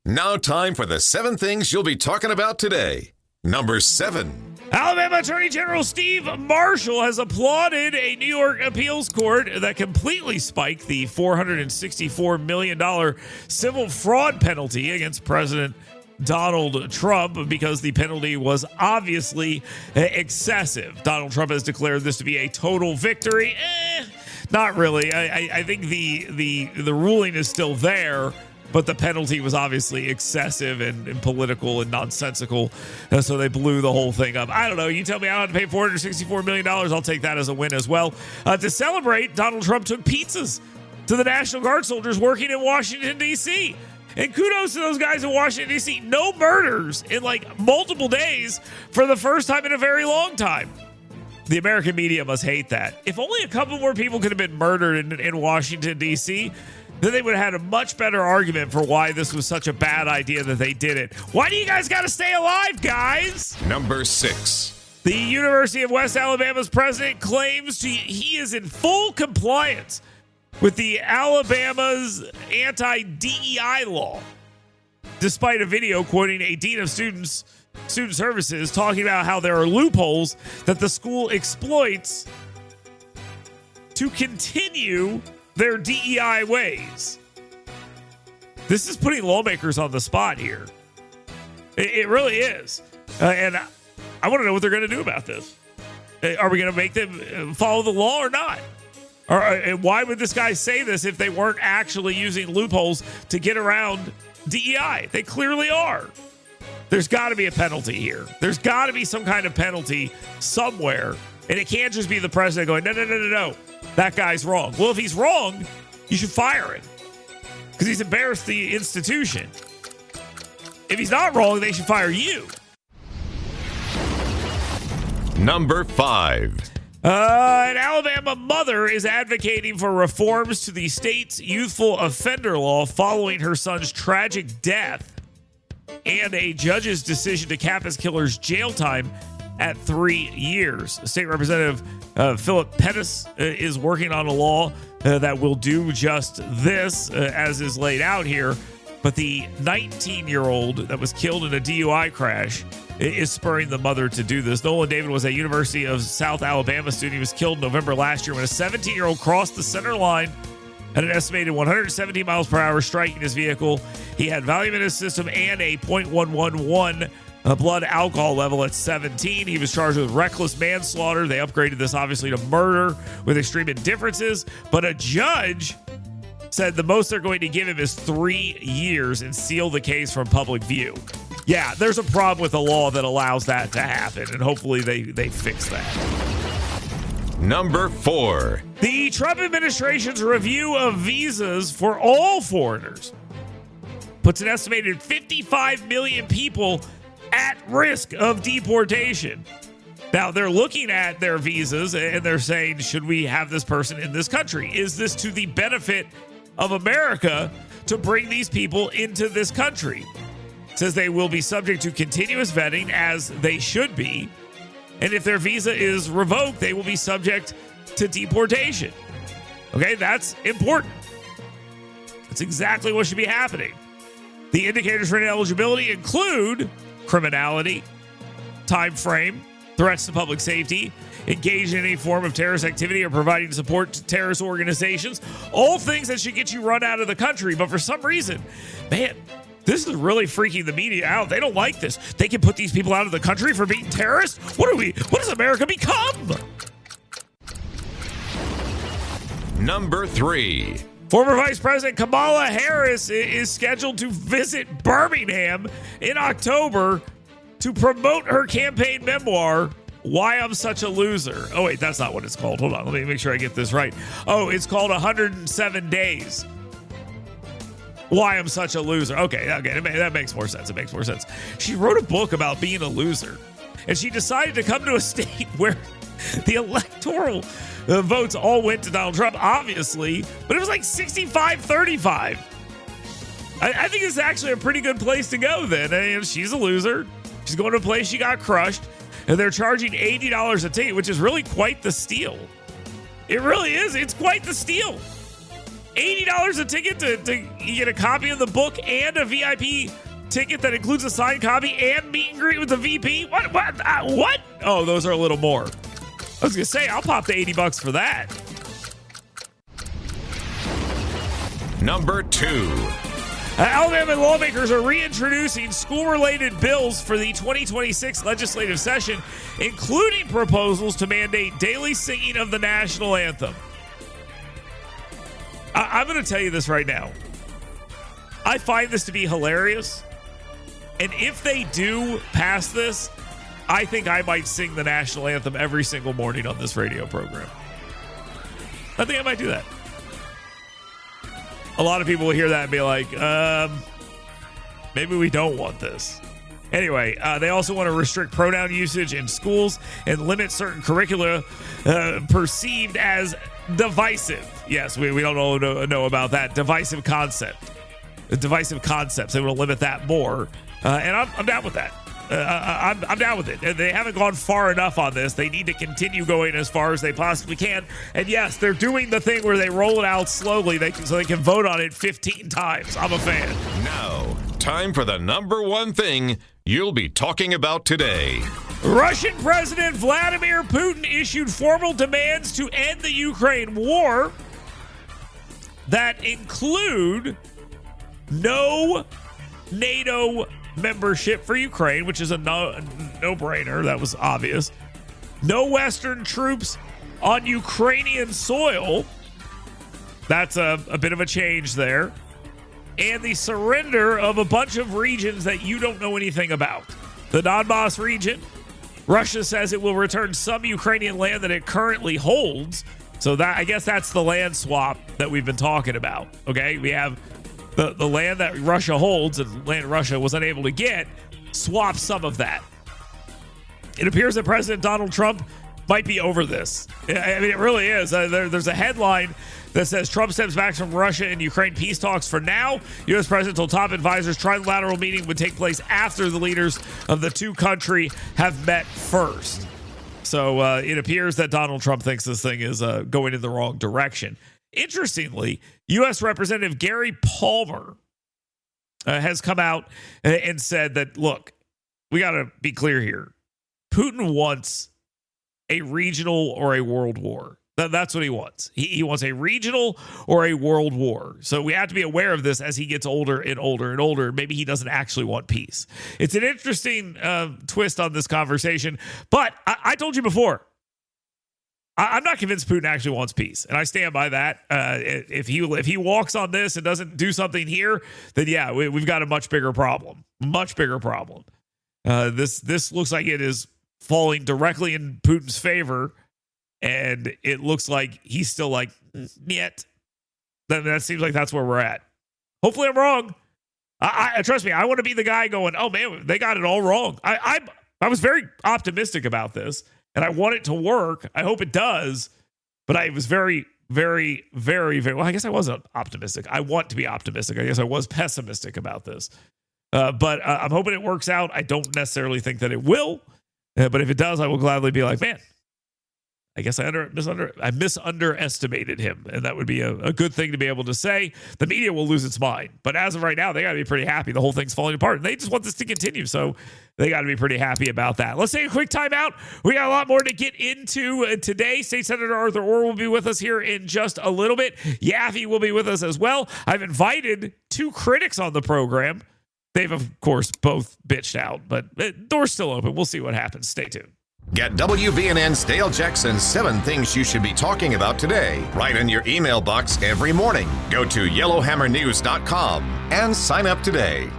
Now time for the 7 things you'll be talking about today. Number 7. Alabama Attorney General Steve Marshall has applauded a New York appeals court that completely spiked the $464 million civil fraud penalty against President Donald Trump because the penalty was obviously excessive. Donald Trump has declared this to be a total victory. Not really. I think the ruling is still there, but the penalty was obviously excessive and political and nonsensical, so they blew the whole thing up. I don't know. You tell me I don't have to pay $464 million. I'll take that as a win as well. To celebrate, Donald Trump took pizzas to the National Guard soldiers working in Washington, D.C., and kudos to those guys in Washington, D.C. No murders in like multiple days for the first time in a very long time. The American media must hate that. If only a couple more people could have been murdered in Washington, D.C., then they would have had a much better argument for why this was such a bad idea that they did it. Why do you guys got to stay alive, guys? Number 6. The University of West Alabama's president claims he is in full compliance with the Alabama's anti-DEI law, despite a video quoting a dean of student services talking about how there are loopholes that the school exploits to continue their DEI ways. This is putting lawmakers on the spot here. It really is. And I want to know what they're going to do about this. Are we going to make them follow the law or not? Or why would this guy say this if they weren't actually using loopholes to get around DEI? They clearly are. There's got to be a penalty here. There's got to be some kind of penalty somewhere. And it can't just be the president going, no. That guy's wrong. Well, if he's wrong, you should fire him because he's embarrassed the institution. If he's not wrong, they should fire you. Number 5. An Alabama mother is advocating for reforms to the state's youthful offender law following her son's tragic death and a judge's decision to cap his killer's jail time at 3 years. State Representative Phillip Pettus is working on a law that will do just this, as is laid out here. But the 19-year-old that was killed in a DUI crash is spurring the mother to do this. Nolan David was a University of South Alabama student. He was killed in November last year when a 17-year-old crossed the center line at an estimated 170 miles per hour, striking his vehicle. He had Valium in his system and a .111 blood alcohol level at 17. He was charged with reckless manslaughter. They upgraded this obviously to murder with extreme indifferences, but a judge said the most they're going to give him is 3 years and seal the case from public view. Yeah, there's a problem with the law that allows that to happen, and hopefully they fix that. Number 4. The Trump administration's review of visas for all foreigners puts an estimated 55 million people at risk of deportation. Now, they're looking at their visas and they're saying, should we have this person in this country? Is this to the benefit of America to bring these people into this country? It says they will be subject to continuous vetting, as they should be. And if their visa is revoked, they will be subject to deportation. Okay, that's important. That's exactly what should be happening. The indicators for ineligibility include criminality, time frame, threats to public safety, engaged in any form of terrorist activity, or providing support to terrorist organizations. All things that should get you run out of the country. But for some reason, man, this is really freaking the media out. They don't like this. They can put these people out of the country for being terrorists? What does America become? Number 3. Former Vice President Kamala Harris is scheduled to visit Birmingham in October to promote her campaign memoir, Why I'm Such a Loser. Oh, wait, that's not what it's called. Hold on, let me make sure I get this right. Oh, it's called 107 Days. Why I'm Such a Loser. Okay, that makes more sense. It makes more sense. She wrote a book about being a loser, and she decided to come to a state where the electoral votes all went to Donald Trump, obviously, but it was like 65-35. I think it's actually a pretty good place to go then. And she's a loser. She's going to a place she got crushed, and they're charging $80 a ticket, which is really quite the steal. It really is. It's quite the steal. $80 a ticket to you get a copy of the book and a VIP ticket that includes a signed copy and meet and greet with the VP? What? Oh, those are a little more. I was going to say, I'll pop the $80 for that. Number 2. Alabama lawmakers are reintroducing school-related bills for the 2026 legislative session, including proposals to mandate daily singing of the national anthem. I'm going to tell you this right now. I find this to be hilarious. And if they do pass this, I think I might sing the national anthem every single morning on this radio program. I think I might do that. A lot of people will hear that and be like, maybe we don't want this. Anyway, they also want to restrict pronoun usage in schools and limit certain curricula perceived as divisive. Yes, we don't know about that. Divisive concepts. They want to limit that more. And I'm down with that. I'm down with it. They haven't gone far enough on this. They need to continue going as far as they possibly can. And yes, they're doing the thing where they roll it out slowly so they can vote on it 15 times. I'm a fan. Now, time for the number 1 thing you'll be talking about today. Russian President Vladimir Putin issued formal demands to end the Ukraine war that include no NATO membership for Ukraine, which is a no-brainer. That was obvious. No Western troops on Ukrainian soil. That's a bit of a change there. And the surrender of a bunch of regions that you don't know anything about. The Donbass region. Russia says it will return some Ukrainian land that it currently holds. So that, I guess that's the land swap that we've been talking about. Okay, we have the land that Russia holds and land Russia was unable to get, swap some of that. It appears that President Donald Trump might be over this. I mean, it really is. There's a headline that says Trump steps back from Russia and Ukraine peace talks for now. U.S. President told top advisors trilateral meeting would take place after the leaders of the two countries have met first. So it appears that Donald Trump thinks this thing is going in the wrong direction. Interestingly, U.S. Representative Gary Palmer has come out and said that, look, we got to be clear here. Putin wants a regional or a world war. That's what he wants. He wants a regional or a world war. So we have to be aware of this as he gets older and older and older. Maybe he doesn't actually want peace. It's an interesting twist on this conversation. But I told you before, I'm not convinced Putin actually wants peace, and I stand by that. If he walks on this and doesn't do something here, then yeah, we've got a much bigger problem. Much bigger problem. This looks like it is falling directly in Putin's favor, and it looks like he's still like, yet. That seems like that's where we're at. Hopefully, I'm wrong. I trust me. I want to be the guy going, oh man, they got it all wrong. I was very optimistic about this. And I want it to work. I hope it does. But I was very, very, very, very, well, I guess I wasn't optimistic. I want to be optimistic. I guess I was pessimistic about this. But I'm hoping it works out. I don't necessarily think that it will. But if it does, I will gladly be like, man, I guess I misunderestimated him. And that would be a good thing to be able to say. The media will lose its mind. But as of right now, they got to be pretty happy. The whole thing's falling apart. And they just want this to continue. So they got to be pretty happy about that. Let's take a quick time out. We got a lot more to get into today. State Senator Arthur Orr will be with us here in just a little bit. Yaffe will be with us as well. I've invited 2 critics on the program. They've, of course, both bitched out. But the door's still open. We'll see what happens. Stay tuned. Get WVNN's Dale Jackson's 7 Things You Should Be Talking About Today right in your email box every morning. Go to yellowhammernews.com and sign up today.